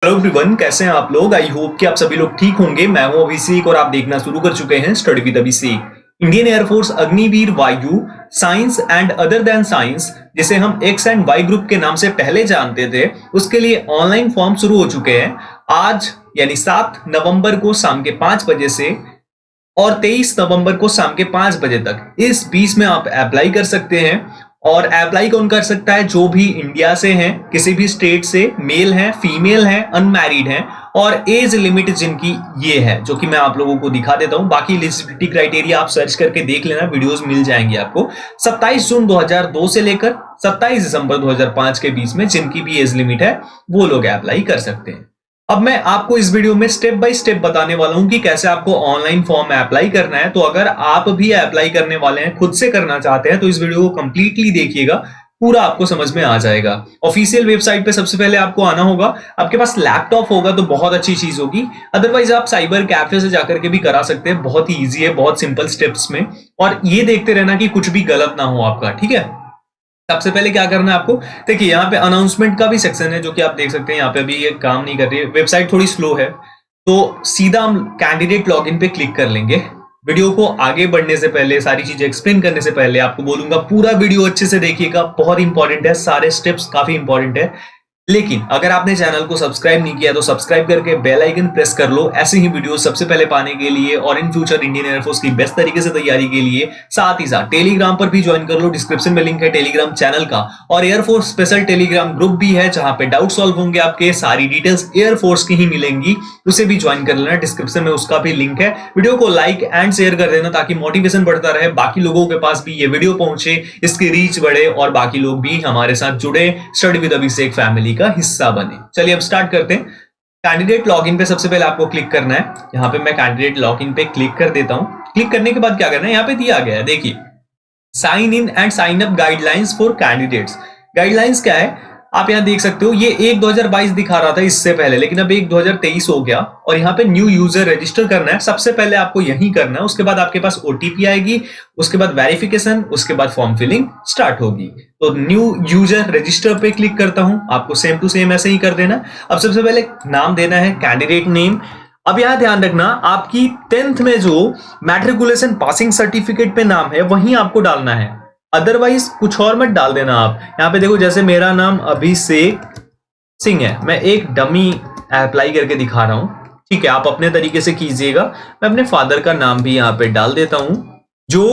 Hello everyone, कैसे हैं आप लोग। आई होप कि आप सभी लोग ठीक होंगे। मैं हूं अभिषेक और आप देखना शुरू कर चुके हैं study with Abhishek. Indian air force Agniveer Vayu science and other than science, जिसे हम एक्स एंड वाई ग्रुप के नाम से पहले जानते थे, उसके लिए ऑनलाइन फॉर्म शुरू हो चुके हैं। आज यानी 7 नवंबर को शाम के 5 बजे से और 23 नवंबर को शाम के 5 बजे तक इस बीच में आप अप्लाई कर सकते हैं। और अप्लाई कौन कर सकता है? जो भी इंडिया से हैं, किसी भी स्टेट से, मेल हैं, फीमेल हैं, अनमैरिड हैं, और एज लिमिट जिनकी ये है, जो कि मैं आप लोगों को दिखा देता हूं। बाकी एलिजिबिलिटी क्राइटेरिया आप सर्च करके देख लेना, वीडियोस मिल जाएंगे आपको। 27 जून 2002 से लेकर 27 दिसंबर 2005 के बीच में जिनकी भी एज लिमिट है वो लोग अप्लाई कर सकते हैं। अब मैं आपको इस वीडियो में स्टेप बाय स्टेप बताने वाला हूं कि कैसे आपको ऑनलाइन फॉर्म अप्लाई करना है। तो अगर आप भी अप्लाई करने वाले हैं, खुद से करना चाहते हैं, तो इस वीडियो को कंप्लीटली देखिएगा, पूरा आपको समझ में आ जाएगा। ऑफिशियल वेबसाइट पे सबसे पहले आपको आना होगा। आपके पास लैपटॉप होगा तो बहुत अच्छी चीज होगी, अदरवाइज आप साइबर कैफे से जाकर के भी करा सकते हैं। बहुत ही ईजी है, बहुत सिंपल स्टेप्स में। और ये देखते रहना कि कुछ भी गलत ना हो आपका, ठीक है। सबसे पहले क्या करना है आपको, देखिए यहाँ पे अनाउंसमेंट का भी सेक्शन है, जो कि आप देख सकते हैं। यहाँ पे अभी ये काम नहीं कर रही है, वेबसाइट थोड़ी स्लो है, तो सीधा हम कैंडिडेट लॉगिन पे क्लिक कर लेंगे। वीडियो को आगे बढ़ने से पहले, सारी चीजें एक्सप्लेन करने से पहले आपको बोलूंगा पूरा वीडियो अच्छे से देखिएगा, बहुत इंपॉर्टेंट है, सारे स्टेप्स काफी इंपॉर्टेंट है। लेकिन अगर आपने चैनल को सब्सक्राइब नहीं किया तो सब्सक्राइब करके बेल आइकन प्रेस कर लो, ऐसे ही वीडियो सबसे पहले पाने के लिए और इन फ्यूचर इंडियन एयरफोर्स की बेस्ट तरीके से तैयारी के लिए। साथ ही साथ टेलीग्राम पर भी ज्वाइन कर लो, डिस्क्रिप्शन में लिंक है टेलीग्राम चैनल का, और एयरफोर्स स्पेशल टेलीग्राम ग्रुप भी है जहां पे डाउट सॉल्व होंगे आपके, सारी डिटेल्स एयरफोर्स की ही मिलेंगी, उसे भी ज्वाइन कर लेना, डिस्क्रिप्शन में उसका भी लिंक है। वीडियो को लाइक एंड शेयर कर देना ताकि मोटिवेशन बढ़ता रहे, बाकी लोगों के पास भी ये वीडियो पहुंचे, इसकी रीच बढ़े और बाकी लोग भी हमारे साथ जुड़े, स्टडी विद अभिषेक फैमिली का हिस्सा बने। चलिए अब स्टार्ट करते हैं। कैंडिडेट लॉगिन पे सबसे पहले आपको क्लिक करना है। यहां पे मैं कैंडिडेट लॉगिन पे क्लिक कर देता हूं। क्लिक करने के बाद क्या करना है, यहां पे दिया गया है, देखिए, sign in and sign up guidelines for candidates. Guidelines क्या है आप यहां देख सकते हो। ये 1/2022 दिखा रहा था इससे पहले, लेकिन अब 1/2023 हो गया और यहाँ पे न्यू यूजर रजिस्टर करना है। सबसे पहले आपको यही करना है, उसके बाद आपके पास ओटीपी आएगी, उसके बाद वेरिफिकेशन, उसके बाद फॉर्म फिलिंग स्टार्ट होगी। तो न्यू यूजर रजिस्टर पे क्लिक करता हूं, आपको सेम टू सेम ऐसे ही कर देना। अब सबसे पहले नाम देना है कैंडिडेट नेम। अब यहां ध्यान रखना, आपकी 10th में जो मैट्रिकुलेशन पासिंग सर्टिफिकेट पे नाम है वहीं आपको डालना है, अदरवाइज कुछ और मत डाल देना आप। यहां पे देखो, जैसे मेरा नाम अभिषेक सिंह है, मैं एक डमी अप्लाई करके दिखा रहा हूं, ठीक है। आप अपने तरीके से कीजिएगा। मैं अपने फादर का नाम भी यहां पे डाल देता हूं जो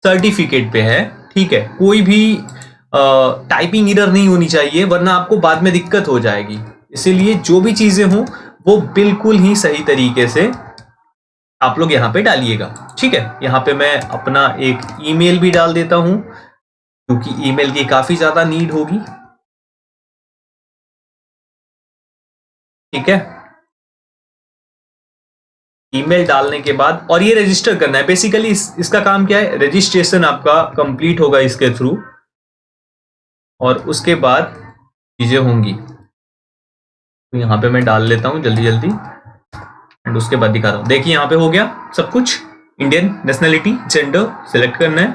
सर्टिफिकेट पे है, ठीक है। कोई भी टाइपिंग एरर नहीं होनी चाहिए, वरना आपको बाद में दिक्कत हो जाएगी। इसीलिए जो भी चीजें हों वो बिल्कुल ही सही तरीके से आप लोग यहाँ पे डालिएगा, ठीक है। यहाँ पे मैं अपना एक ईमेल भी डाल देता हूं, क्योंकि ईमेल की काफी ज्यादा नीड होगी, ठीक है। ईमेल डालने के बाद, और ये रजिस्टर करना है बेसिकली। इसका काम क्या है, रजिस्ट्रेशन आपका कंप्लीट होगा इसके थ्रू, और उसके बाद चीजें होंगी। तो यहाँ पे मैं डाल लेता हूँ जल्दी जल्दी, एंड उसके बाद दिखा रहा हूं। देखिए यहाँ पे हो गया सब कुछ। इंडियन नेशनलिटी, जेंडर सिलेक्ट करना है।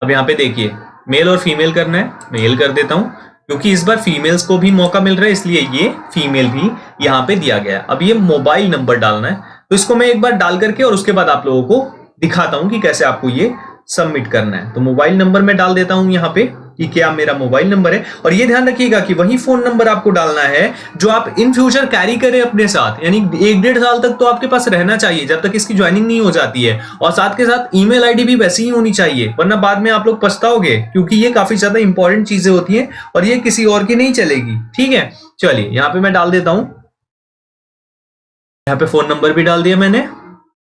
अब यहाँ पे देखिए, मेल और फीमेल करना है, मेल कर देता हूं, क्योंकि इस बार फीमेल्स को भी मौका मिल रहा है, इसलिए ये फीमेल भी यहाँ पे दिया गया है। अब ये मोबाइल नंबर डालना है, तो इसको मैं एक बार डाल करके और उसके बाद आप लोगों को दिखाता हूं कि कैसे आपको ये सबमिट करना है। तो मोबाइल नंबर मैं डाल देता हूं यहाँ पे कि क्या मेरा मोबाइल नंबर है, और ये ध्यान रखिएगा कि वही फोन नंबर आपको डालना है जो आप इन फ्यूचर कैरी करें अपने साथ, यानी 1-1.5 साल तक तो आपके पास रहना चाहिए जब तक इसकी ज्वाइनिंग नहीं हो जाती है। और साथ के साथ ईमेल आईडी भी वैसी ही होनी चाहिए, वरना बाद में आप लोग पछताओगे, क्योंकि ये काफी ज्यादा इंपॉर्टेंट चीजें होती हैं और ये किसी और की नहीं चलेगी, ठीक है। चलिए यहाँ पे मैं डाल देता हूं, यहाँ पे फोन नंबर भी डाल दिया मैंने,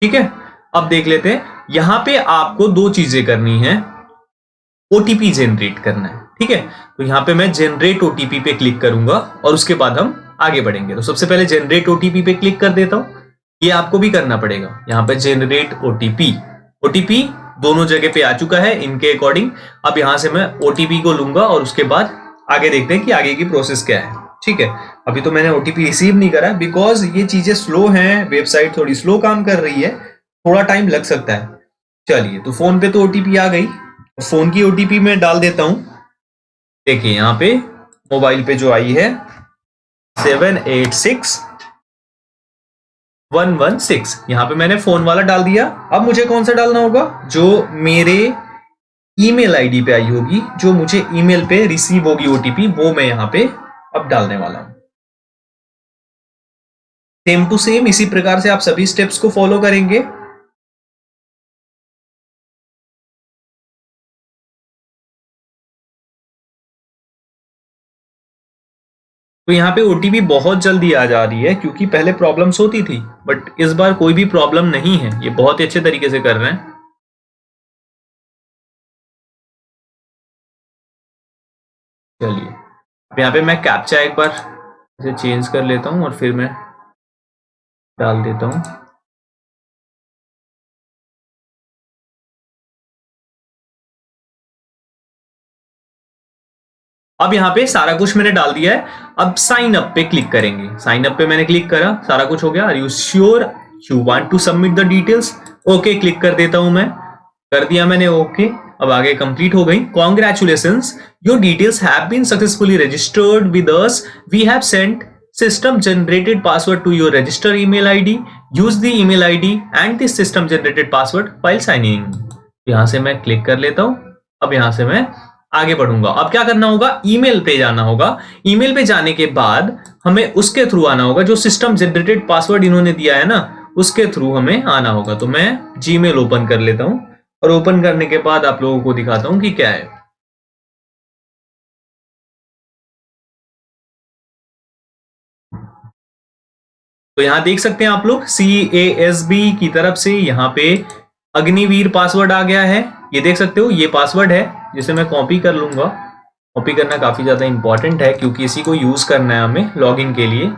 ठीक है। अब देख लेते हैं, यहां पे आपको 2 चीजें करनी है। ओटीपी जनरेट करना है, ठीक है। तो यहां पे मैं जनरेट ओटीपी पे क्लिक करूंगा और उसके बाद हम आगे बढ़ेंगे। तो सबसे पहले जनरेट ओटीपी पे क्लिक कर देता हूं, ये आपको भी करना पड़ेगा। यहां पे जनरेट ओटीपी, ओटीपी दोनों जगह पे आ चुका है इनके अकॉर्डिंग। अब यहां से मैं ओटीपी को लूंगा और उसके बाद आगे देखते हैं कि आगे की प्रोसेस क्या है, ठीक है। अभी तो मैंने ओटीपी रिसीव नहीं करा, बिकॉज ये चीजें स्लो हैं, वेबसाइट थोड़ी स्लो काम कर रही है, थोड़ा टाइम लग सकता है। चलिए, तो फोन पे तो ओटीपी आ गई, फोन की ओटीपी में डाल देता हूं। देखिए यहाँ पे मोबाइल पे जो आई है 786-116। यहां पे मैंने फोन वाला डाल दिया। अब मुझे कौन सा डालना होगा? जो मेरे ईमेल आईडी पे आई होगी, जो मुझे ईमेल पे रिसीव होगी ओटीपी, वो मैं यहां पे अब डालने वाला हूं। सेम टू सेम इसी प्रकार से आप सभी स्टेप्स को फॉलो करेंगे। तो यहाँ पे ओटीपी बहुत जल्दी आ जा रही है, क्योंकि पहले प्रॉब्लम्स होती थी, बट इस बार कोई भी प्रॉब्लम नहीं है। ये बहुत ही अच्छे तरीके से कर रहे हैं। चलिए, अब यहाँ पे मैं कैप्चा एक बार इसे चेंज कर लेता हूँ और फिर मैं डाल देता हूँ। अब यहाँ पे सारा कुछ मैंने डाल दिया है। अब साइन अप पे क्लिक करेंगे। साइन अप पे मैंने क्लिक करा, सारा कुछ हो गया। Are you sure you want to submit the details? Okay click कर देता हूं मैं। कर दिया मैंने ओके। अब आगे कंप्लीट हो गई। Congratulations, your details have been successfully registered with us. We have sent system generated password to your register email id. use the email id and the system generated password while signing in. यहां से मैं click कर लेता हूं। अब यहां से मैं आगे बढ़ूंगा। अब क्या करना होगा? ईमेल पे जाना होगा। ईमेल पे जाने के बाद हमें उसके थ्रू आना होगा, जो सिस्टम जनरेटेड पासवर्ड इन्होंने दिया है ना, उसके थ्रू हमें आना होगा। तो मैं जीमेल ओपन कर लेता हूं और ओपन करने के बाद आप लोगों को दिखाता हूं कि क्या है। तो यहां देख सकते हैं आप लोग, CASB की तरफ से यहां पे अग्निवीर पासवर्ड आ गया है। ये देख सकते हो, ये पासवर्ड है जिसे मैं कॉपी कर लूंगा। कॉपी करना काफी ज्यादा इंपॉर्टेंट है, क्योंकि इसी को यूज करना है हमें लॉगिन के लिए।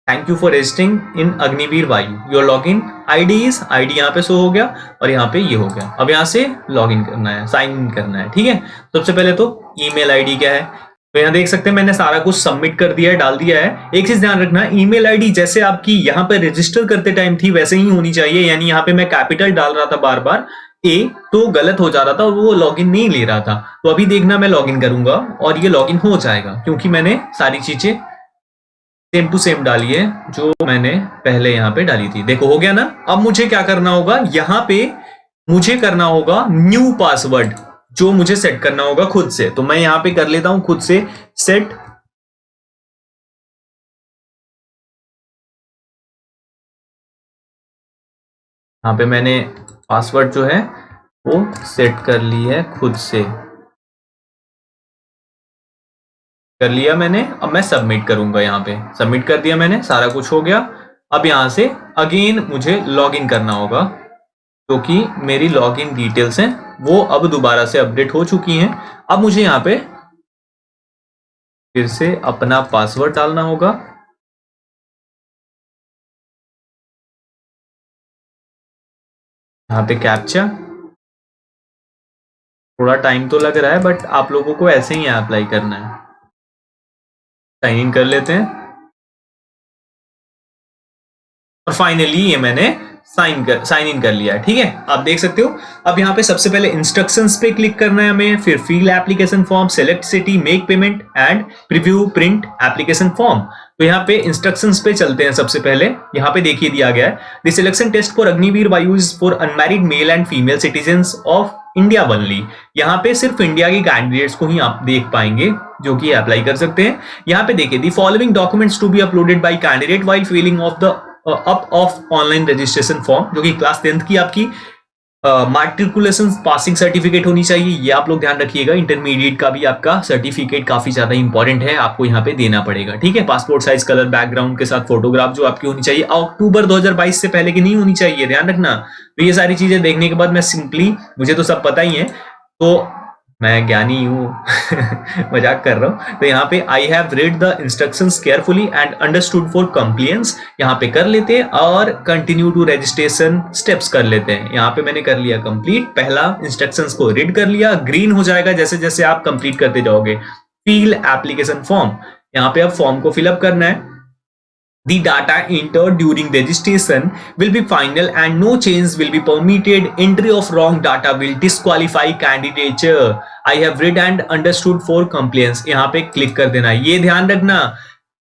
थैंक यू फॉर रजिस्टरिंग इन अग्निवीर वायु। Your login ID is, ID यहाँ पे शो हो गया और यहाँ पे ये हो गया। अब यहाँ से लॉगिन करना है, साइन इन करना है। ठीक है, सबसे पहले तो ईमेल आईडी क्या है, तो यहाँ देख सकते हैं मैंने सारा कुछ सबमिट कर दिया है, डाल दिया है। एक चीज ध्यान रखना, ईमेल आईडी जैसे आपकी यहाँ पे रजिस्टर करते टाइम थी वैसे ही होनी चाहिए। यानी यहाँ पे मैं कैपिटल डाल रहा था बार बार ए, तो गलत हो जा रहा था और वो लॉगिन नहीं ले रहा था। तो अभी देखना, मैं लॉगिन करूंगा और ये लॉगिन हो जाएगा, क्योंकि मैंने सारी चीजें सेम टू सेम डाली है जो मैंने पहले यहाँ पे डाली थी। देखो हो गया ना। अब मुझे क्या करना होगा? यहाँ पे मुझे करना होगा न्यू पासवर्ड, जो मुझे सेट करना होगा खुद से। तो मैं यहां पे कर लेता हूं खुद से सेट। यहां पे मैंने पासवर्ड जो है वो सेट कर ली है खुद से, कर लिया मैंने। अब मैं सबमिट करूंगा। यहां पे सबमिट कर दिया मैंने, सारा कुछ हो गया। अब यहां से अगेन मुझे लॉगिन करना होगा, क्योंकि मेरी लॉगिन डिटेल्स हैं वो अब दोबारा से अपडेट हो चुकी हैं। अब मुझे यहाँ पे फिर से अपना पासवर्ड डालना होगा। यहाँ पे कैप्चा, थोड़ा टाइम तो लग रहा है, बट आप लोगों को ऐसे ही अप्लाई करना है। साइन इन कर लेते हैं और फाइनली ये मैंने साइन इन कर लिया है। ठीक है, आप देख सकते हो। अब यहाँ पे सबसे पहले इंस्ट्रक्शंस पे क्लिक करना है हमें, फिर fill application form, select city, make payment and preview print application form. तो यहाँ पे इंस्ट्रक्शंस पे चलते हैं। सबसे पहले यहाँ पे देखिए दिया गया है, the selection test for Agniveer Vayu is for unmarried male and female citizens of India only. यहाँ पे सिर्फ इंडिया के कैंडिडेट्स को ही आप देख पाएंगे जो कि अप्लाई कर सकते हैं। यहाँ पे देखिए, the following documents to be uploaded by candidate while filling of the up of online registration form, जो कि क्लास 10th की आपकी मैट्रिकुलेशन पासिंग सर्टिफिकेट होनी चाहिए। ये आप लोग ध्यान रखिएगा। इंटरमीडिएट का भी आपका सर्टिफिकेट काफी ज्यादा इंपॉर्टेंट है, आपको यहाँ पे देना पड़ेगा। ठीक है, पासपोर्ट साइज कलर बैकग्राउंड के साथ फोटोग्राफ जो आपकी होनी चाहिए, अक्टूबर 2022 से पहले की नहीं होनी चाहिए, ध्यान रखना। तो ये सारी चीजें देखने के बाद मैं सिंपली, मुझे तो सब पता ही है, तो मैं ज्ञानी हूँ मजाक कर रहा हूँ। तो यहाँ पे I have read the instructions carefully and understood for compliance, यहाँ पे कर लेते हैं और कंटिन्यू टू रजिस्ट्रेशन स्टेप्स कर लेते हैं। यहाँ पे मैंने कर लिया कंप्लीट, पहला इंस्ट्रक्शंस को रीड कर लिया, ग्रीन हो जाएगा जैसे जैसे आप कंप्लीट करते जाओगे। फिल एप्लीकेशन फॉर्म, यहाँ पे अब फॉर्म को फिलअप करना है। The data entered during registration will be final and no change will be permitted. Entry of wrong data will disqualify candidature. I have read and understood for compliance. यहाँ पे click कर देना। ये ध्यान रखना,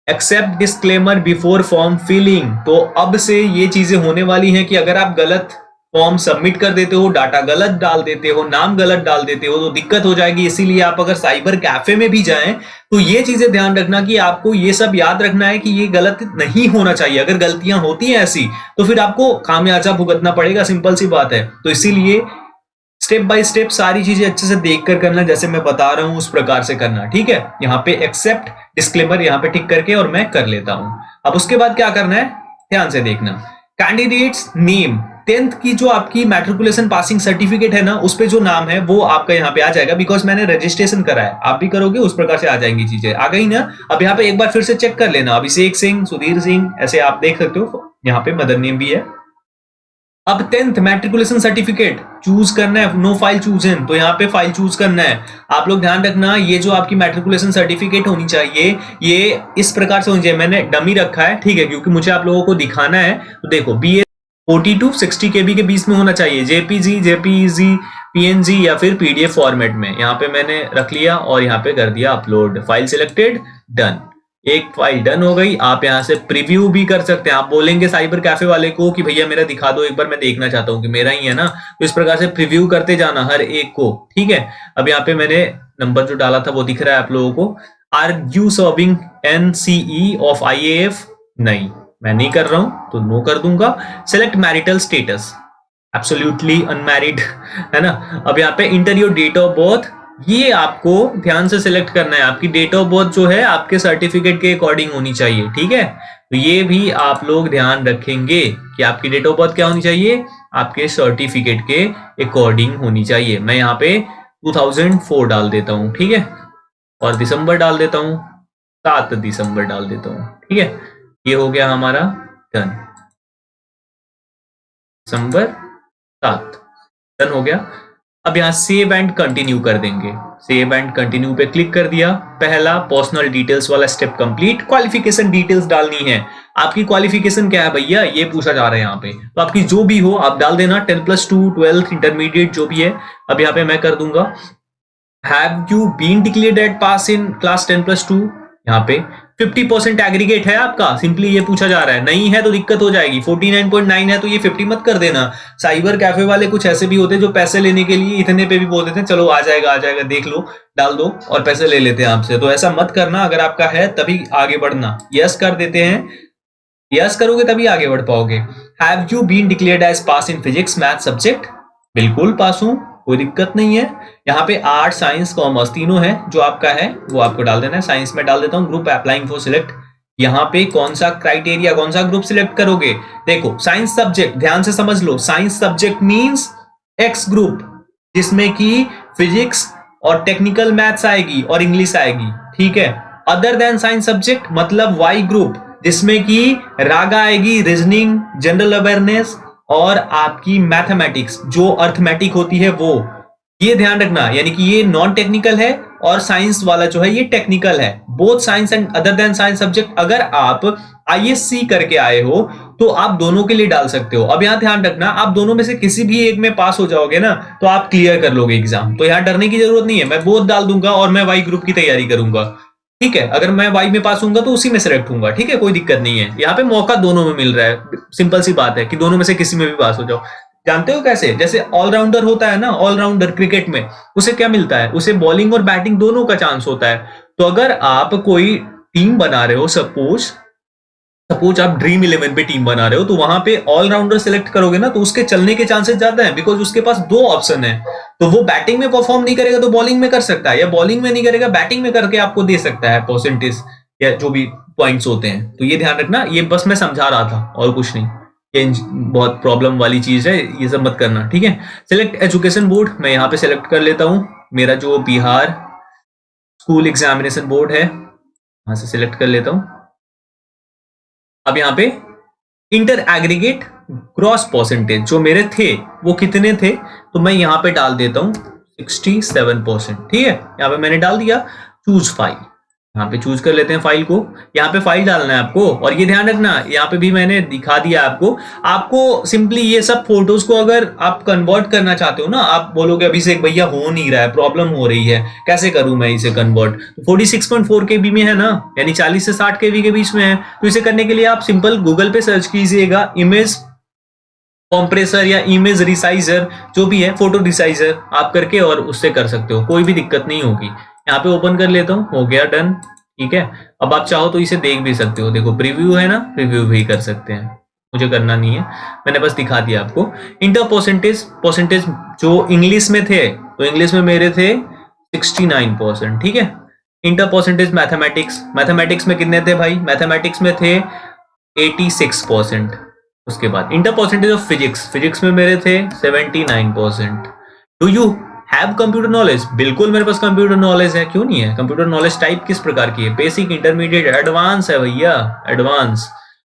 accept disclaimer before form filling. तो अब से ये चीजें होने वाली हैं कि अगर आप गलत फॉर्म सबमिट कर देते हो, डाटा गलत डाल देते हो, नाम गलत डाल देते हो, तो दिक्कत हो जाएगी। इसीलिए आप अगर साइबर कैफे में भी जाएं तो ये चीजें ध्यान रखना कि आपको ये सब याद रखना है कि ये गलत नहीं होना चाहिए। अगर गलतियां होती हैं ऐसी तो फिर आपको खामियाजा भुगतना पड़ेगा, सिंपल सी बात है। तो इसीलिए स्टेप बाय स्टेप सारी चीजें अच्छे से देख कर करना, जैसे मैं बता रहा हूं उस प्रकार से करना, ठीक है। यहाँ पे एक्सेप्ट डिस्क्लेमर यहाँ पे टिक करके और मैं कर लेता हूं। अब उसके बाद क्या करना है, ध्यान से देखना। कैंडिडेट्स नेम, 10th की जो आपकी मैट्रिकुलेशन पासिंग सर्टिफिकेट है ना, उस पे जो नाम है वो आपका यहाँ पे आ जाएगा, बिकॉज मैंने रजिस्ट्रेशन करा है। आप भी करोगे उस प्रकार से आ जाएंगी चीजें, आ गई ना। अब यहाँ पे एक बार फिर से चेक कर लेना, अभिषेक सिंह, सुधीर सिंह, ऐसे आप देख सकते हो। यहाँ पे मदर नेम भी है। अब 10th मैट्रिकुलेशन सर्टिफिकेट चूज करना है, नो फाइल चूज इन, तो यहाँ पे फाइल चूज करना है। आप लोग ध्यान रखना, ये जो आपकी मैट्रिकुलेशन सर्टिफिकेट होनी चाहिए ये इस प्रकार से होनी चाहिए। मैंने डमी रखा है, ठीक है, क्योंकि मुझे आप लोगों को दिखाना है। तो देखो BA 42 60 KB के बीच में होना चाहिए, JPG, JPEG, PNG या फिर PDF फॉर्मेट में। यहाँ पे मैंने रख लिया और यहाँ पे कर दिया अपलोड, फाइल सिलेक्टेड, डन। एक फाइल डन हो गई। आप यहाँ से प्रीव्यू भी कर सकते हैं। आप बोलेंगे साइबर कैफे वाले को कि भैया मेरा दिखा दो एक बार, मैं देखना चाहता हूँ कि मेरा ही है ना। तो इस प्रकार से प्रीव्यू करते जाना हर एक को, ठीक है। अब यहाँ पे मैंने नंबर जो डाला था वो दिख रहा है आप लोगों को। Are you serving NCE of IAF? नहीं, मैं नहीं कर रहा हूं, तो नो कर दूंगा। Select marital status, absolutely unmarried, है ना। अब यहाँ पे enter your date of birth, ये आपको ध्यान से सिलेक्ट करना है। आपकी डेट ऑफ बर्थ जो है आपके सर्टिफिकेट के अकॉर्डिंग होनी चाहिए, ठीक है। तो ये भी आप लोग ध्यान रखेंगे कि आपकी डेट ऑफ बर्थ क्या होनी चाहिए, आपके सर्टिफिकेट के अकॉर्डिंग होनी चाहिए। मैं यहाँ पे 2004 डाल देता हूँ, ठीक है, और दिसंबर डाल देता हूँ, 7 दिसंबर डाल देता हूँ, ठीक है। ये हो गया हमारा डन, दिसंबर 7, डन हो गया। अब यहाँ सेव एंड कंटिन्यू कर देंगे। सेव एंड कंटिन्यू पे क्लिक कर दिया। पहला पर्सनल डिटेल्स वाला स्टेप कंप्लीट। क्वालिफिकेशन डिटेल्स डालनी है। आपकी क्वालिफिकेशन क्या है भैया, ये पूछा जा रहा है यहाँ पे। तो आपकी जो भी हो आप डाल देना, 10+2, 12th, इंटरमीडिएट जो भी है। अब यहाँ पे मैं कर दूंगा have you been declared at pass in class 10+2। यहाँ पे 50% एग्रीगेट है आपका, सिंपली ये पूछा जा रहा है। नहीं है तो दिक्कत हो जाएगी। 49.9 है तो ये 50 मत कर देना। साइबर कैफे वाले कुछ ऐसे भी होते हैं जो पैसे लेने के लिए इतने पे भी बोल देते हैं, चलो आ जाएगा देख लो, डाल दो, और पैसे ले लेते हैं आपसे। तो ऐसा मत करना, अगर आपका है तभी आगे बढ़ना। यस कर देते हैं, यस करोगे तभी आगे बढ़ पाओगे। Have you been declared as pass in physics math subject? बिल्कुल पास हूं, कोई दिक्कत नहीं है। यहाँ पे आर्ट, साइंस, कॉमर्स तीनों है, जो आपका है वो आपको डाल देना है। साइंस में डाल देता हूँ। ग्रुप अप्लाइंग फॉर सिलेक्ट, यहाँ पे कौन सा क्राइटेरिया, कौन सा ग्रुप सिलेक्ट करोगे। देखो साइंस सब्जेक्ट, ध्यान से समझ लो, science subject means X group, जिसमें की फिजिक्स और टेक्निकल मैथ्स आएगी और इंग्लिश आएगी, ठीक है। अदर देन साइंस सब्जेक्ट मतलब वाई ग्रुप, जिसमें की रागा आएगी, रीजनिंग, जनरल अवेयरनेस और आपकी मैथमेटिक्स जो अर्थमेटिक होती है वो। ये ध्यान रखना, यानी कि ये नॉन टेक्निकल है और साइंस वाला जो है ये टेक्निकल है। Both science and other than science subject, अगर आप ISC करके आए हो तो आप दोनों के लिए डाल सकते हो। अब यहाँ ध्यान रखना, आप दोनों में से किसी भी एक में पास हो जाओगे ना तो आप क्लियर कर लोगे एग्जाम, तो यहाँ डरने की जरूरत नहीं है। मैं बोथ डाल दूंगा और मैं वाई ग्रुप की तैयारी करूंगा, ठीक है। अगर मैं वाई में पास होऊंगा तो उसी में सिलेक्ट होऊंगा, ठीक है, कोई दिक्कत नहीं है। यहाँ पे मौका दोनों में मिल रहा है, सिंपल सी बात है कि दोनों में से किसी में भी पास हो जाओ। जानते हो कैसे, जैसे ऑलराउंडर होता है ना, ऑलराउंडर क्रिकेट में, उसे क्या मिलता है, उसे बॉलिंग और बैटिंग दोनों का चांस होता है। तो अगर आप कोई टीम बना रहे हो, सपोज आप ड्रीम 11 पे टीम बना रहे हो, तो वहां पे ऑलराउंडर सिलेक्ट करोगे ना तो उसके चलने के चांसेस ज्यादा हैं, बिकॉज उसके पास 2 ऑप्शन है। तो वो बैटिंग में परफॉर्म नहीं करेगा तो बॉलिंग में कर सकता है, या बॉलिंग में नहीं करेगा बैटिंग में करके आपको दे सकता है परसेंटेज या जो भी पॉइंट्स होते हैं। तो ये ध्यान रखना, ये बस मैं समझा रहा था और कुछ नहीं, ये बहुत प्रॉब्लम वाली चीज है, ये सब मत करना, ठीक है। सिलेक्ट एजुकेशन बोर्ड, मैं यहाँ पे सिलेक्ट कर लेता हूँ। मेरा जो बिहार स्कूल एग्जामिनेशन बोर्ड है, यहां से सिलेक्ट कर लेता हूँ। अब यहाँ पे इंटर एग्रीगेट ग्रॉस परसेंटेज जो मेरे थे वो कितने थे, तो मैं यहाँ पे डाल देता हूँ 67%, ठीक है। यहाँ पे मैंने डाल दिया, चूज फाइल। यहाँ पे चूज कर लेते हैं फाइल को। यहाँ पे फाइल डालना है आपको, और ये ध्यान रखना यहाँ पे भी मैंने दिखा दिया आपको सिंपली ये सब फोटोज को अगर आप कन्वर्ट करना चाहते हो ना, आप बोलोगे अभिषेक भैया हो नहीं रहा है, प्रॉब्लम हो रही है, कैसे करूं मैं इसे कन्वर्ट। तो 46.4 KB में है ना, यानी 40 से 60 KB के बीच में है। तो इसे करने के लिए आप सिंपल गूगल पे सर्च कीजिएगा इमेज कॉम्प्रेसर या इमेज रिसाइजर, जो भी है फोटो रिसाइजर आप करके, और उससे कर सकते हो, कोई भी दिक्कत नहीं होगी। यहाँ पे ओपन कर लेता हूँ, हो गया डन, ठीक है। अब आप चाहो तो इसे देख भी सकते हो, देखो प्रीव्यू है ना, प्रीव्यू भी कर सकते हैं, मुझे करना नहीं है, मैंने बस दिखा दिया आपको। इंटर परसेंटेज जो इंग्लिश में थे, तो इंग्लिश में मेरे थे 69%, ठीक है। इंटर परसेंटेज मैथमेटिक्स में कितने थे भाई, मैथमेटिक्स में थे 86%। उसके बाद इंटर परसेंटेज ऑफ फिजिक्स में मेरे थे 79%। Do you have computer knowledge, बिल्कुल मेरे पास कंप्यूटर नॉलेज है, क्यों नहीं है। कंप्यूटर नॉलेज टाइप किस प्रकार की है, बेसिक, इंटरमीडिएट, एडवांस है भैया, advance.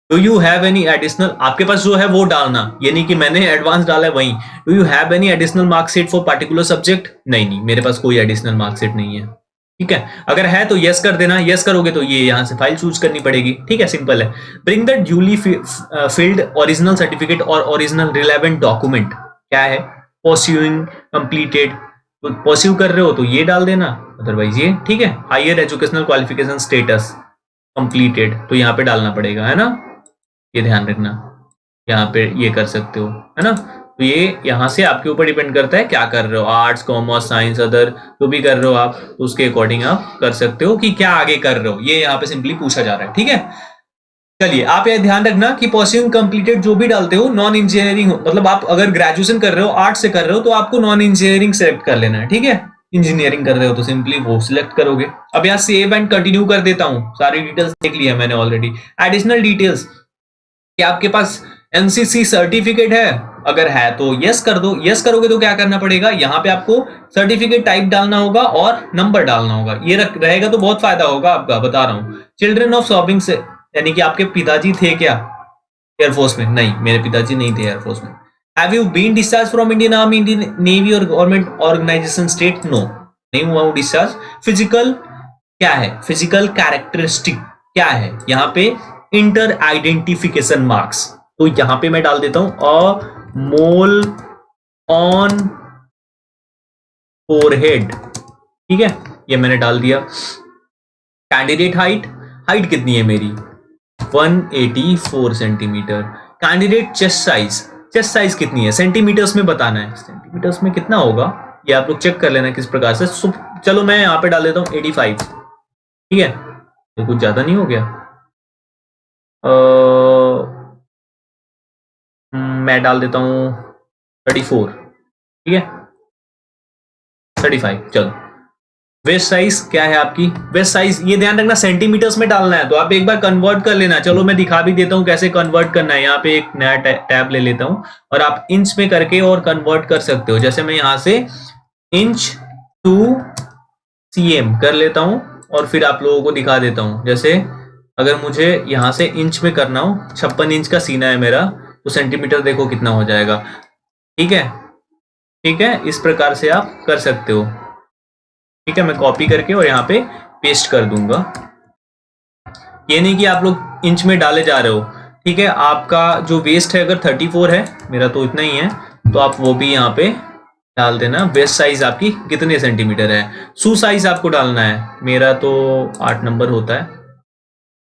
Do you have any additional, आपके पास जो है वो डालना, ये नहीं कि मैंने एडवांस डाला है वहीं। Do you have any additional marksheet for particular subject, नहीं मेरे पास कोई एडिशनल मार्कशीट नहीं है, ठीक है। अगर है तो यस कर देना, यस करोगे तो ये यहां से फाइल चूज करनी पड़ेगी, ठीक है, सिंपल है। Bring the duly field original certificate और ओरिजिनल रिलेवेंट डॉक्यूमेंट, क्या है, परस्यूइंग कंप्लीटेड, तो परस्यू कर रहे हो तो ये डाल देना, अदरवाइज ये, ठीक है। Higher educational qualification status completed, तो यहाँ पे डालना पड़ेगा, है ना, ये ध्यान रखना, यहाँ पे ये कर सकते हो, है ना। तो ये यहाँ से आपके ऊपर डिपेंड करता है क्या कर रहे हो, आर्ट्स, कॉमर्स, साइंस, अदर जो भी कर रहे हो आप, तो उसके अकॉर्डिंग आप कर सकते हो कि क्या आगे कर रहे हो, ये यहाँ पे सिंपली पूछा जा रहा है, ठीक है। चलिए आप ये ध्यान रखना कि परस्यूइंग कंप्लीटेड जो भी डालते हो नॉन इंजीनियरिंग, मतलब आप अगर ग्रेजुएशन कर रहे हो, आर्ट्स से कर रहे हो, तो आपको नॉन इंजीनियरिंग सेलेक्ट कर लेना है, ठीक है। इंजीनियरिंग कर रहे हो तो सिंपली वो सिलेक्ट करोगे। अब यहाँ सेव एंड कंटिन्यू कर देता हूँ, सारी डिटेल्स देख लिया मैंने ऑलरेडी। एडिशनल डिटेल्स, क्या आपके पास एनसीसी सर्टिफिकेट है, अगर है तो यस कर दो। यस करोगे तो क्या करना पड़ेगा, यहाँ पे आपको सर्टिफिकेट टाइप डालना होगा और नंबर डालना होगा, ये रहेगा तो बहुत फायदा होगा आपका, बता रहा हूँ। चिल्ड्रन ऑफ सर्विंग से, यानी कि आपके पिताजी थे क्या एयरफोर्स में, नहीं मेरे पिताजी नहीं थे एयरफोर्स में। Have you been discharge from Indian army, Indian navy और गवर्नमेंट ऑर्गेनाइजेशन स्टेट, नो नहीं हुआ हूं डिस्चार्ज। फिजिकल क्या है, फिजिकल कैरेक्टरिस्टिक क्या है, यहाँ पे इंटर आइडेंटिफिकेशन मार्क्स, तो यहां पे मैं डाल देता हूं अ मोल ऑन फोरहेड, ठीक है, ये मैंने डाल दिया। कैंडिडेट हाइट कितनी है मेरी, 184 सेंटीमीटर। कैंडिडेट चेस्ट साइज कितनी है, सेंटीमीटर्स में बताना है, सेंटीमीटर्स में कितना होगा ये आप लोग चेक कर लेना किस प्रकार से। चलो मैं यहाँ पे डाल देता हूँ 85, ठीक है, ये कुछ ज्यादा नहीं हो गया। मैं डाल देता हूँ 34, ठीक है, 35, चलो। वेस्ट साइज क्या है आपकी, वेस्ट साइज ये ध्यान रखना सेंटीमीटर्स में डालना है, तो आप एक बार कन्वर्ट कर लेना। चलो मैं दिखा भी देता हूं कैसे कन्वर्ट करना है, यहाँ पे एक नया टैब ले लेता हूं और आप इंच में करके और कन्वर्ट कर सकते हो। जैसे मैं यहाँ से इंच टू cm कर लेता हूं और फिर आप लोगों को दिखा देता हूं। जैसे अगर मुझे यहाँ से इंच में करना हो, 56 इंच का सीना है मेरा, तो सेंटीमीटर देखो कितना हो जाएगा, ठीक है, ठीक है, इस प्रकार से आप कर सकते हो, ठीक है। मैं कॉपी करके और यहाँ पे पेस्ट कर दूंगा, ये नहीं कि आप लोग इंच में डाले जा रहे हो, ठीक है। आपका जो वेस्ट है अगर 34 है, मेरा तो इतना ही है, तो आप वो भी यहाँ पे डाल देना। वेस्ट साइज आपकी कितने सेंटीमीटर है, शू साइज आपको डालना है, मेरा तो 8 नंबर होता है,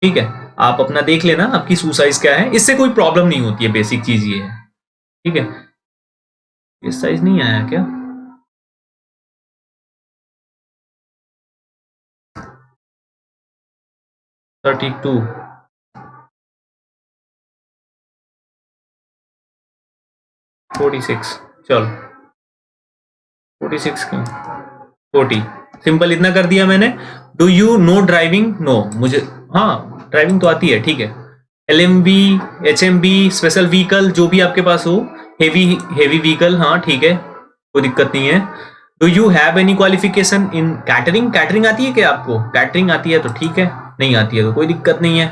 ठीक है। आप अपना देख लेना आपकी शू साइज क्या है, इससे कोई प्रॉब्लम नहीं होती है, बेसिक चीज ये है, ठीक है। वेस्ट साइज नहीं आया क्या, थर्टी 46, चलो 46 क्यों 40, सिंपल इतना कर दिया मैंने। Do you know driving, no, मुझे हाँ ड्राइविंग तो आती है, ठीक है। LMV HMV स्पेशल व्हीकल जो भी आपके पास हो, हेवी व्हीकल, हाँ ठीक है, कोई दिक्कत नहीं है। Do you have any qualification in catering, catering आती है क्या आपको, कैटरिंग आती है तो ठीक है, नहीं आती है तो कोई दिक्कत नहीं है।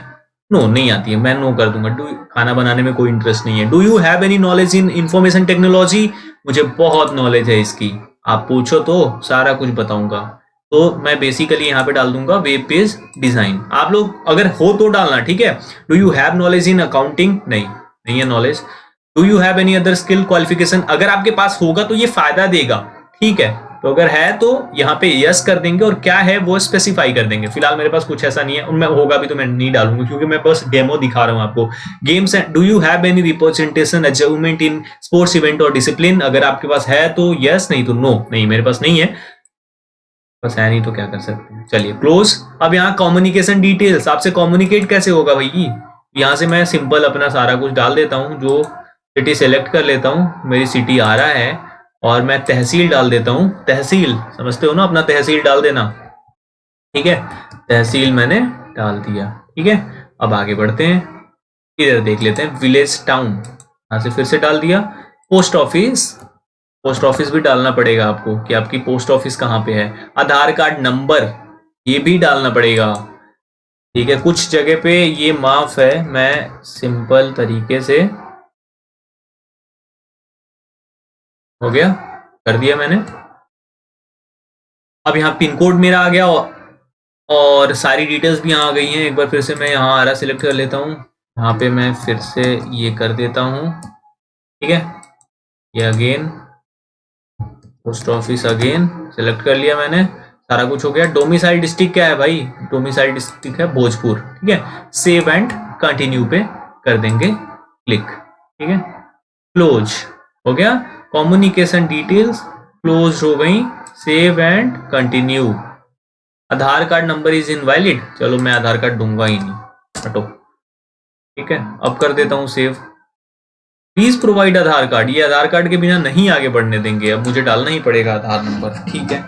नो नहीं आती है, मैं नो कर दूंगा, खाना बनाने में कोई इंटरेस्ट नहीं है। Do you have any knowledge in information technology, मुझे बहुत नॉलेज है इसकी, आप पूछो तो सारा कुछ बताऊंगा, तो मैं बेसिकली यहाँ पे डाल दूंगा वेब पेज डिजाइन। आप लोग अगर हो तो डालना, ठीक है। Do you have knowledge in accounting? नहीं है knowledge. Do you have any other skill qualification? अगर आपके पास होगा तो ये फायदा देगा, ठीक है। तो अगर है तो यहाँ पे यस कर देंगे और क्या है वो स्पेसिफाई कर देंगे। फिलहाल मेरे पास कुछ ऐसा नहीं है, उनमें होगा भी तो मैं नहीं डालूंगा क्योंकि मैं बस डेमो दिखा रहा हूँ आपको। Games and do you have any representation achievement in sports event और डिसिप्लिन? अगर आपके पास है तो यस, नहीं तो नो। नहीं, मेरे पास नहीं है, बस है नहीं तो क्या कर सकते हैं। चलिए क्लोज। अब यहाँ कम्युनिकेशन डिटेल्स, आपसे कम्युनिकेट कैसे होगा भाई। यहाँ से मैं सिंपल अपना सारा कुछ डाल देता हूँ, जो सिटी सेलेक्ट कर लेता हूँ, मेरी सिटी आ रहा है, और मैं तहसील डाल देता हूँ। तहसील समझते हो ना, अपना तहसील डाल देना, ठीक है। तहसील मैंने डाल दिया, ठीक है। अब आगे बढ़ते हैं, इधर देख लेते हैं विलेज टाउन, यहाँ से फिर से डाल दिया। पोस्ट ऑफिस, पोस्ट ऑफिस भी डालना पड़ेगा आपको कि आपकी पोस्ट ऑफिस कहाँ पे है। आधार कार्ड नंबर ये भी डालना पड़ेगा, ठीक है। कुछ जगह पे ये माफ है, मैं सिंपल तरीके से, हो गया, कर दिया मैंने। अब यहाँ पिन कोड मेरा आ गया और सारी डिटेल्स भी यहाँ आ गई हैं। एक बार फिर से मैं यहाँ आरा सिलेक्ट कर लेता हूँ, यहाँ पे मैं फिर से ये कर देता हूँ, ठीक है। ये again post office again select कर लिया मैंने, सारा कुछ हो गया। डोमिसाइल डिस्ट्रिक्ट क्या है भाई? डोमिसाइल डिस्ट्रिक्ट है भोजपुर, ठीक है। सेव एंड कंटिन्यू पे कर देंगे क्लिक, ठीक है। क्लोज हो गया, कम्युनिकेशन डिटेल्स क्लोज हो गई। Save and continue. Aadhaar card number is invalid, चलो मैं आधार कार्ड दूंगा ही नहीं, हटो, ठीक है। अब कर देता हूँ save. Please provide Aadhaar card, ये आधार कार्ड के बिना नहीं आगे बढ़ने देंगे, अब मुझे डालना ही पड़ेगा आधार नंबर, ठीक है।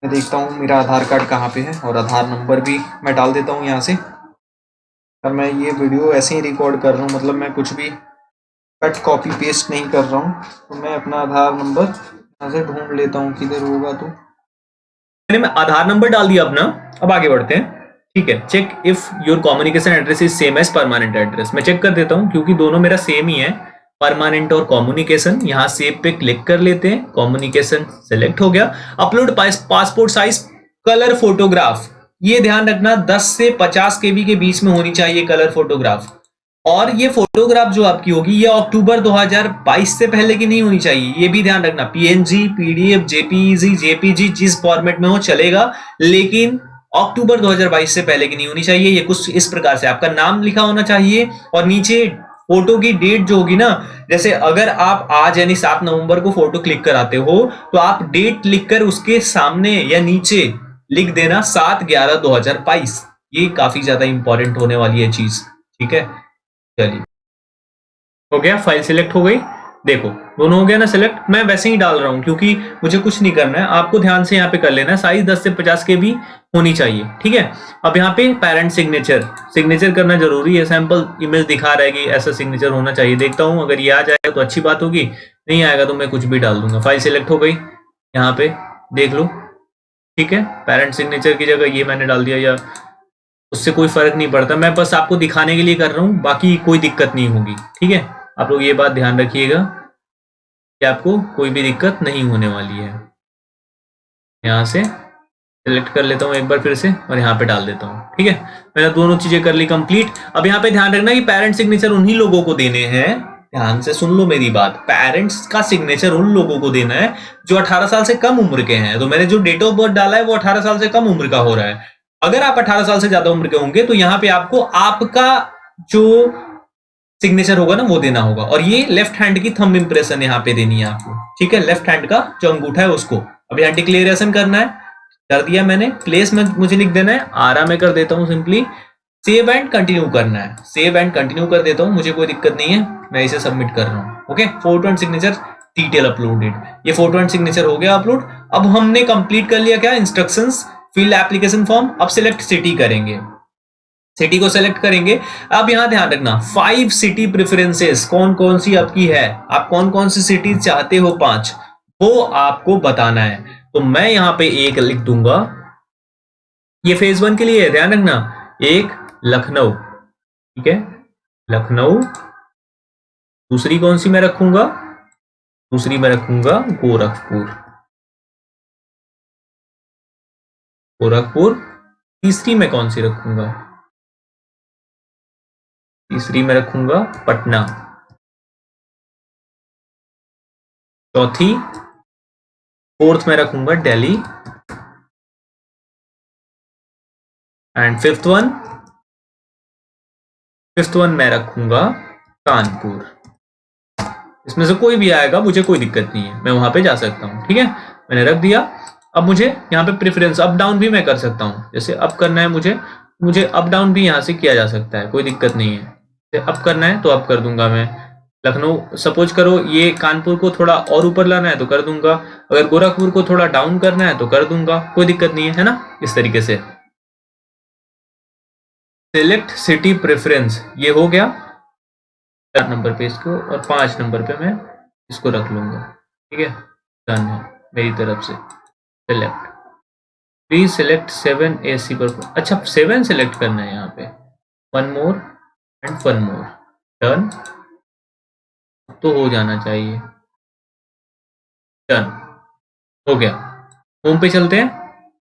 मैं देखता हूँ मेरा आधार कार्ड कहाँ पे है और आधार नंबर भी मैं डाल देता हूँ यहाँ से। और मैं ये वीडियो ऐसे ही रिकॉर्ड कर रहा हूँ, मतलब मैं कुछ भी कट कॉपी पेस्ट नहीं कर रहा हूँ। तो मैं अपना आधार नंबर यहाँ से ढूंढ लेता हूँ किधर होगा। तो मैंने आधार नंबर डाल दिया अपना। अब आगे बढ़ते हैं, ठीक है। Check if your communication address is same as permanent address, मैं चेक कर देता हूँ क्योंकि दोनों मेरा सेम ही है, परमानेंट और कम्युनिकेशन। यहाँ सेव पे क्लिक कर लेते हैं, कम्युनिकेशन सेलेक्ट हो गया। Upload passport size colour photograph, ये ध्यान रखना 10 से 50 केबी के बीच में होनी चाहिए कलर फोटोग्राफ। और ये फोटोग्राफ जो आपकी होगी ये अक्टूबर 2022 से पहले की नहीं होनी चाहिए, ये भी ध्यान रखना। पीएनजी, पीडीएफ, जेपीईजी, जेपीजी जिस फॉर्मेट में हो चलेगा, लेकिन अक्टूबर 2022 से पहले की नहीं होनी चाहिए। ये कुछ इस प्रकार से आपका नाम लिखा होना चाहिए और नीचे फोटो की डेट जो होगी ना, जैसे अगर आप आज यानी 7 नवंबर को फोटो क्लिक कराते हो तो आप डेट लिखकर उसके सामने या नीचे लिख देना 7/11/2022। ये काफी ज्यादा इंपॉर्टेंट होने वाली है चीज, ठीक है। चलिए हो गया, फाइल सिलेक्ट हो गई। देखो दोनों हो गया ना सिलेक्ट। मैं वैसे ही डाल रहा हूं क्योंकि मुझे कुछ नहीं करना है, आपको ध्यान से यहाँ पे कर लेना है। साइज 10 से 50 के भी होनी चाहिए, ठीक है। अब यहाँ पे पेरेंट सिग्नेचर, सिग्नेचर करना जरूरी है। सैंपल इमेज दिखा रहा है कि ऐसा सिग्नेचर होना चाहिए। देखता हूँ अगर ये आ जाएगा तो अच्छी बात होगी, नहीं आएगा तो मैं कुछ भी डाल दूंगा। फाइल सिलेक्ट हो गई, यहाँ पे देख लो, ठीक है। पेरेंट सिग्नेचर की जगह ये मैंने डाल दिया, या उससे कोई फर्क नहीं पड़ता, मैं बस आपको दिखाने के लिए कर रहा हूँ, बाकी कोई दिक्कत नहीं होगी, ठीक है। आप लोग ये बात ध्यान रखिएगा कि आपको कोई भी दिक्कत नहीं होने वाली है। यहाँ से सिलेक्ट कर लेता हूँ एक बार फिर से और यहाँ पे डाल देता हूँ, ठीक है। मैंने दोनों चीजें कर ली कंप्लीट। अब यहाँ पे ध्यान रखना कि पेरेंट सिग्नेचर उन्हीं लोगों को देने हैं, ध्यान से सुन लो मेरी बात। पेरेंट्स का सिग्नेचर उन लोगों को देना है जो 18 साल से कम उम्र के हैं। तो मैंने जो डेट ऑफ बर्थ डाला है वो 18 साल से कम उम्र का हो रहा है। अगर आप 18 साल से ज्यादा उम्र के होंगे तो यहाँ पे आपको आपका जो सिग्नेचर होगा ना वो देना होगा। और ये लेफ्ट हैंड की थंब इंप्रेशन यहाँ पे देनी है आपको, ठीक है। लेफ्ट हैंड का जो अंगूठा है उसको। अब यहाँ डिक्लेरेशन करना है, कर दिया मैंने। प्लेस में मुझे लिख देना है, आरा में कर देता हूँ सिंपली। सेव एंड कंटिन्यू करना है, सेव एंड कंटिन्यू कर देता हूँ, मुझे कोई दिक्कत नहीं है, मैं इसे सबमिट कर रहा हूँ। Okay, photo and signature detail uploaded, ये फोटो एंड सिग्नेचर हो गया अपलोड। अब हमने कंप्लीट कर लिया क्या, इंस्ट्रक्शंस, फिल एप्लीकेशन फॉर्म। अब सिलेक्ट सिटी करेंगे, सिटी को सेलेक्ट करेंगे। अब यहां ध्यान रखना 5 सिटी प्रेफरेंसेस कौन कौन सी आपकी है, आप कौन कौन सी सिटी चाहते हो, 5 वो आपको बताना है। तो मैं यहां पे एक लिख दूंगा, ये फेज 1 के लिए है, ध्यान रखना। एक लखनऊ, ठीक है, लखनऊ। दूसरी कौन सी मैं रखूंगा, दूसरी मैं रखूंगा गोरखपुर, गोरखपुर। तीसरी मैं कौन सी रखूंगा? तीसरी मैं रखूंगा पटना। चौथी, फोर्थ में रखूंगा दिल्ली। एंड फिफ्थ वन मैं रखूंगा कानपुर। इसमें से कोई भी आएगा, मुझे कोई दिक्कत नहीं है, मैं वहां पे जा सकता हूँ। ठीक है, मैंने रख दिया। अब मुझे यहाँ पे प्रेफरेंस अप डाउन भी मैं कर सकता हूँ। जैसे अप करना है मुझे अप डाउन भी यहाँ से किया जा सकता है, कोई दिक्कत नहीं है। जैसे अप करना है तो अप कर दूंगा मैं। लखनऊ सपोज करो, ये कानपुर को थोड़ा और ऊपर लाना है तो कर दूंगा। अगर गोरखपुर को थोड़ा डाउन करना है तो कर दूंगा, कोई दिक्कत नहीं है ना। इस तरीके से सिलेक्ट सिटी प्रेफरेंस ये हो गया। 4 नंबर पे इसको और 5 नंबर पे मैं इसको रख लूंगा। ठीक है, डन है मेरी तरफ से। सिलेक्ट, प्लीज सिलेक्ट 7 AC पर। अच्छा 7 सिलेक्ट करना है यहाँ पे। 1 मोर एंड 1 मोर। डन, तो हो जाना चाहिए। डन हो गया। होम पे चलते हैं।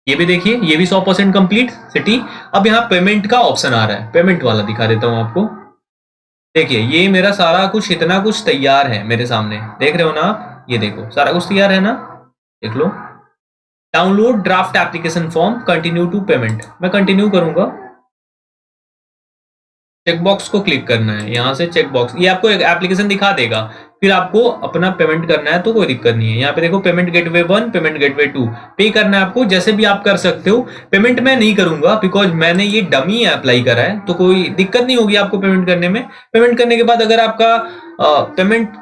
ये भी देखिए, ये भी 100% कंप्लीट सिटी। अब यहाँ पेमेंट का ऑप्शन आ रहा है, पेमेंट वाला दिखा देता हूँ आपको। देखिए ये मेरा सारा कुछ, इतना कुछ तैयार है मेरे सामने, देख रहे हो ना आप? ये देखो सारा कुछ तैयार है ना, देख लो। Download draft application form, continue to payment. मैं कंटिन्यू करूंगा। चेकबॉक्स को क्लिक करना है, यहाँ से चेकबॉक्स, ये आपको एक एप्लीकेशन दिखा देगा, फिर आपको अपना पेमेंट करना है तो कोई दिक्कत नहीं है। यहाँ पे देखो पेमेंट गेटवे 1, पेमेंट गेटवे 2, पे करना है आपको। जैसे भी आप कर सकते हो। पेमेंट मैं नहीं करूंगा बिकॉज मैंने ये डमी अप्लाई करा है, तो कोई दिक्कत नहीं होगी आपको पेमेंट करने में। पेमेंट करने के बाद अगर आपका पेमेंट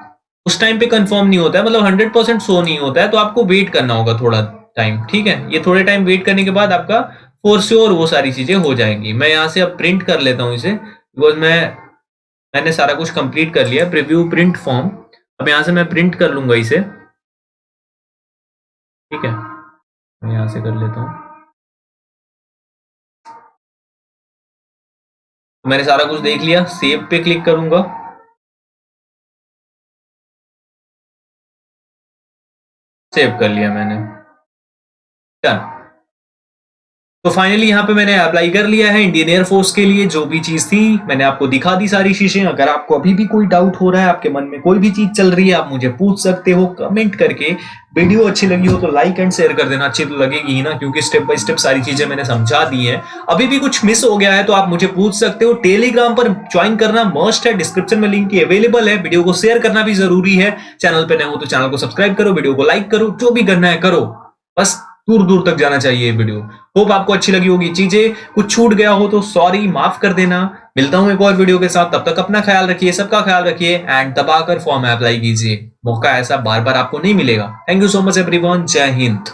उस टाइम पे कंफर्म नहीं होता है, मतलब 100% शो नहीं होता है, तो आपको वेट करना होगा थोड़ा टाइम। ठीक है, ये थोड़े टाइम वेट करने के बाद आपका फॉर श्योर वो सारी चीजें हो जाएंगी। मैं यहाँ से अब प्रिंट कर लेता हूँ इसे, बिकॉज मैंने सारा कुछ कंप्लीट कर लिया। प्रीव्यू प्रिंट फॉर्म, अब यहाँ से मैं प्रिंट कर लूंगा इसे। ठीक है, मैं यहाँ से कर लेता हूँ। तो मैंने सारा कुछ देख लिया, सेव पे क्लिक करूंगा। सेव कर लिया मैंने, डन। तो फाइनली यहाँ पे मैंने अप्लाई कर लिया है इंडियन एयरफोर्स के लिए। जो भी चीज थी मैंने आपको दिखा दी सारी चीजें। अगर आपको अभी भी कोई डाउट हो रहा है, आपके मन में कोई भी चीज चल रही है, आप मुझे पूछ सकते हो कमेंट करके। वीडियो अच्छी लगी हो तो लाइक एंड शेयर कर देना। अच्छी तो लगेगी ही ना, क्योंकि स्टेप बाय स्टेप सारी चीजें मैंने समझा दी है। अभी भी कुछ मिस हो गया है तो आप मुझे पूछ सकते हो। टेलीग्राम पर ज्वाइन करना मस्ट है, डिस्क्रिप्शन में लिंक अवेलेबल है। वीडियो को शेयर करना भी जरूरी है। चैनल पे नए हो तो चैनल को सब्सक्राइब करो, वीडियो को लाइक करो, जो भी करना है करो, बस दूर दूर तक जाना चाहिए ये वीडियो। होप आपको अच्छी लगी होगी। चीजें कुछ छूट गया हो तो सॉरी, माफ कर देना। मिलता हूं एक और वीडियो के साथ, तब तक अपना ख्याल रखिए, सबका ख्याल रखिए एंड दबाकर फॉर्म अप्लाई कीजिए। मौका ऐसा बार बार आपको नहीं मिलेगा। Thank you so much everyone, जय हिंद।